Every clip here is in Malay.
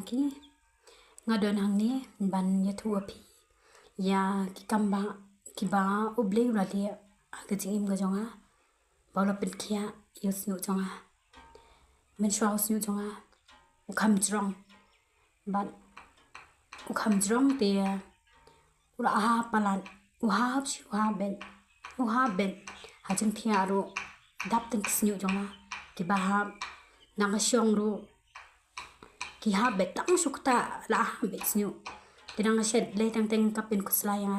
ki ngadon hang ni ban ya thu api ya ki kamba ki ba uble ura le aga jing ga jonga bawla pin khia yus nu jonga men shwa us nu jonga ukham jrong ban ukham jrong te ura ha palan uhab shi uhab ben hajing thia ro dap tin kisnu jonga ki ba ha nang syong ro ki ha betang sukta la bet snu tinang shed le tang teng kapin kuslaya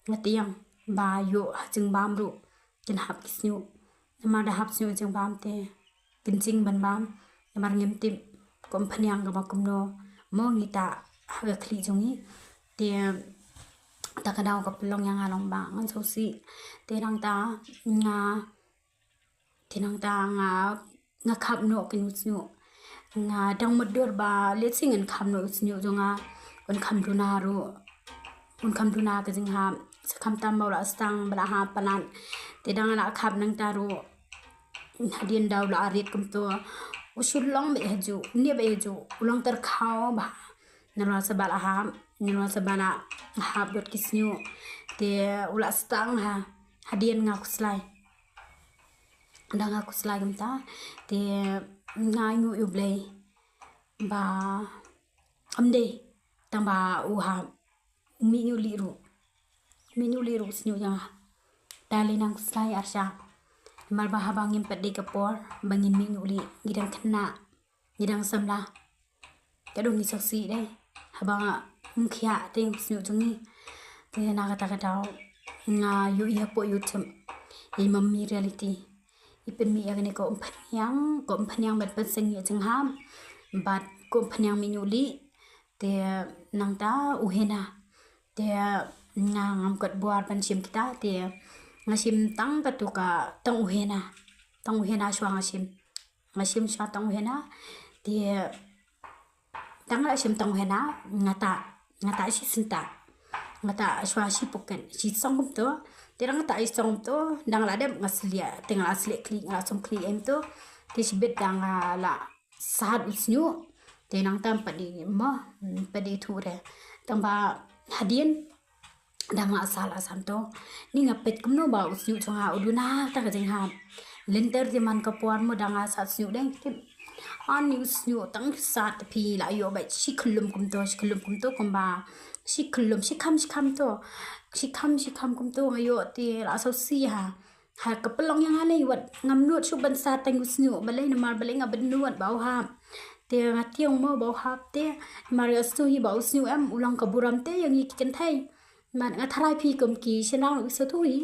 ngatiang ba yo hajing bam ro tin hap kisnu nama da hap snu jing bam te kin jing ban bam namar ngem tim kom phanyang ga ba kumno mo ngita ha khli jongi te takadaw ka pelong yang along ba ngan so si tinang ta nga tinang ta nga khap no kin snu nga dang modur ba letsing en kham no snu jonga on kham duna ro on kham duna ka jing ha sakham tam ba la stang bala ha panan te dang la khap nang ta ro hadien daw la arit kum to usul long be haju ne be haju ulong tar khaw ba nalwa sabala ha nalwa sabala ha dot kisnu te ula stang ha hadien nga kuslai dang aku kuslai gum ta te ngai nu uble ba amde tang ba uha mi nu liru snu yang dali nang kuslai arsha mal ba habangin pedde kapor bangin mi nu li gidang kena gidang samla kadung ni saksi dai habanga mkhia te snu jungi te na kata daw nga yu ya po youtube i mammi reality ipen mi agane ko phanyang bat paseng ye jing ham bat ko phanyang mi nyuli te nang ta uhena te ngam kat buar pan sim kita te ngasim tang patuka tang uhena shwa ngasim shwa tang uhena te tang la sim tang uhena ngata si sinta ngata shwa si puken si song to terang ta isong to dang la dem ngaslia tengal asli kli ngasum kli em to tisbet dang la sad usnyu tenang tam padi thure tamba hadien dang asal asam to ni ngapet kumno ba usnyu chonga uduna ta ka jing ha lenter di man kapuan mo dang asat snu deng tim an usnyu tang sat pi la yo ba shiklum kum to komba shikham to shikham kum to ayo te la so si ha kapelong yang ale wat ngam nuat su ban sa tang usnu balai na mar balai ngaben nuat bau ha te ngationg mo bau ha te mario stu hi bau usnu am ulang kaburam te yang ikan thai man nga tharai phi kum ki senang u so thui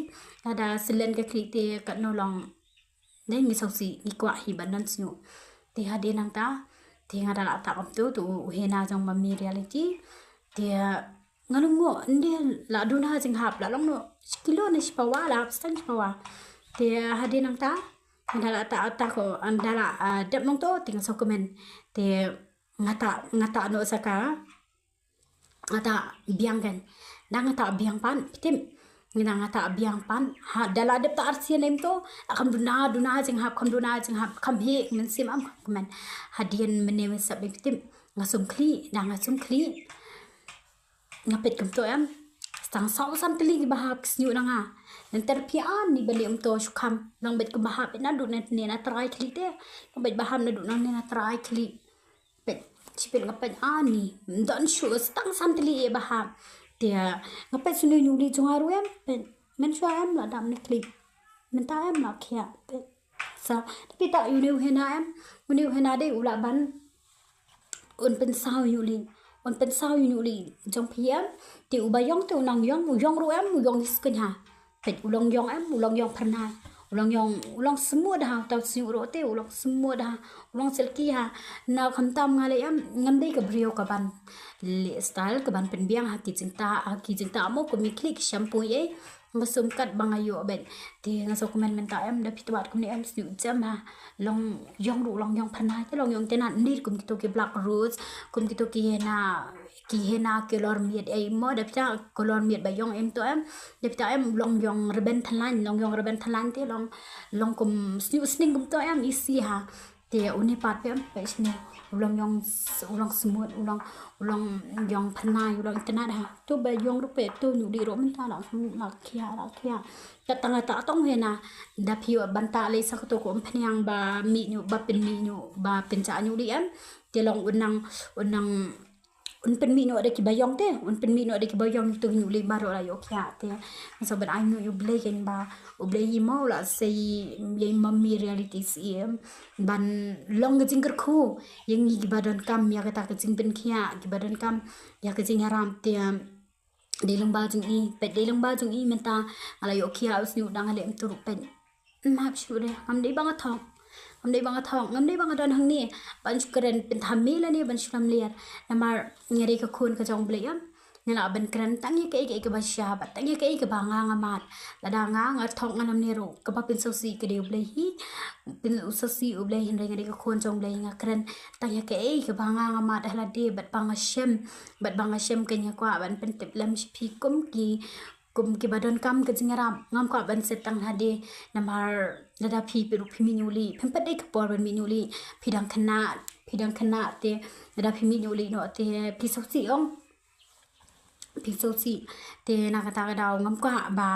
ada silen ka kli te kat no long nei mi so si ni kwa hi banan snu te ha de nang ta te nga da la ta kam tu hena jong ma mi reality te ngalungo ndi la duna jing hap la long no kilo na sipawa la stan sipawa te hadi nang ta andala ta ko andala dep mong to ting so komen te ngata no saka ngata biang kan dang ngata biang pan pitim ngina ngata biang pan ha dala dep ta arsian em to akam duna jing hap kam he men sim am komen hadien mene sab pitim ngasum kli ngapet kum to em sang sau sam teli bahap snu nanga nanti pian ni beli to shukam nang bet kum bahap na du na try kli te nang bet baham na du na try kli bet chipet ngapet ani don shu stang sam teli e bahap te ngapet sunu nyuli jongaru em bet men shwa em la dam ni kli men ta em la khia bet sa tapi tak yu hena de ula ban un pen sao yuli on pen sao yuli jong pm ti ubayong tu nang yong ru em yong skin ha pet ulong yong pernah ulong semua dah tau si ro te ulong semua dah ulong selki ha na khantam ngale em ngamde ka brio ka ban le style ka ban pen biang ha ki jinta mo ko mi klik shampoo ye ngasum kat bangayo ben ti ngaso komen menta em da pitwat kum ni em snu jam ha long yong pernah te long yong tenan ndir kum to ki black rose kum to ki hena color miet ai mo da pita color miet ba yong em to em da pita em long yong reben thalan te long kum snu sning kum to em isi ha te uni pat pe em pe snu ulang yang ulang semut ulang yang penai ulang internet ha tu ba yang rupe tu nu di ro minta la kia datang ta tong hena da phiu banta le sak to ko phnyang ba mi nu ba pen mi nu ba pen cha nu di am te long unang pen mi no ada ki bayong te pen mi no ada ki bayong tu nu le baro la yo kya te so but I know you play ken ba u play mo la say ye mummy reality sim ban long ke jingker khu yang gi badan kam ya kata ke jing pen kya gi badan kam ya ke jing haram te de long ba jing i pet de long ba jing i menta ala yo kya us nu dang ale tu pen map sure am de bang thong ngam dei bang thong ngam dei bang don hang ni ban keren pen thammi la ni ban shram liar namar ngeri ka khun ka jong bleyam nela ban keren tang ye ke ba sha ba tang ye ke ba nga nga mat la da nga thong nganam ne ro ka ba pin so si ke de blei hi pin so si u blei hin ngeri ka khun jong blei nga keren tang ye ke ba nga mat la de bat bang shem ke nya kwa ban pen tip lam shi phi kum ki badon kam ke jingaram ngam kwa ban setang hade namar lada phi peru phi minuli phempat dei kapor ban minuli phidang khana te lada phi minuli no te phi sosi te na kata ka daw ngam kwa ba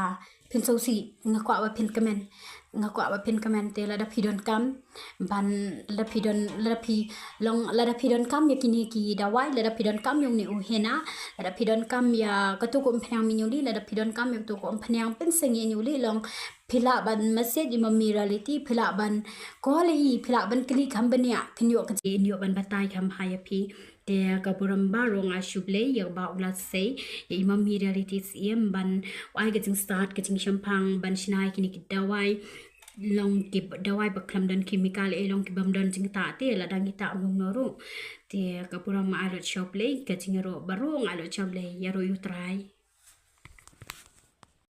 phin sosi ngakwa ba phin kamen te lada phi don kam ban lada phi don kam yakini ki dawai lada phi don kam yung ni u hena lada phi don kam ya katu ko phnang minuli lada phi don kam yak tu ko phnang pen sengi nyuli long phila ban message imami reality phila ban kli kham bania khnyo ka nyo ban batai kham haya phi te kapuram ba rong a shuble yak ba ula se imami reality sim ban wai ga jing start ga jing shampang ban shinai kini ki dawai long ki dawai baklam dan chemical long ki bam dan jing ta te la dang ta ngong no ro te kapuram ma alo shop le ga jing ro barong alo shop le yaro you try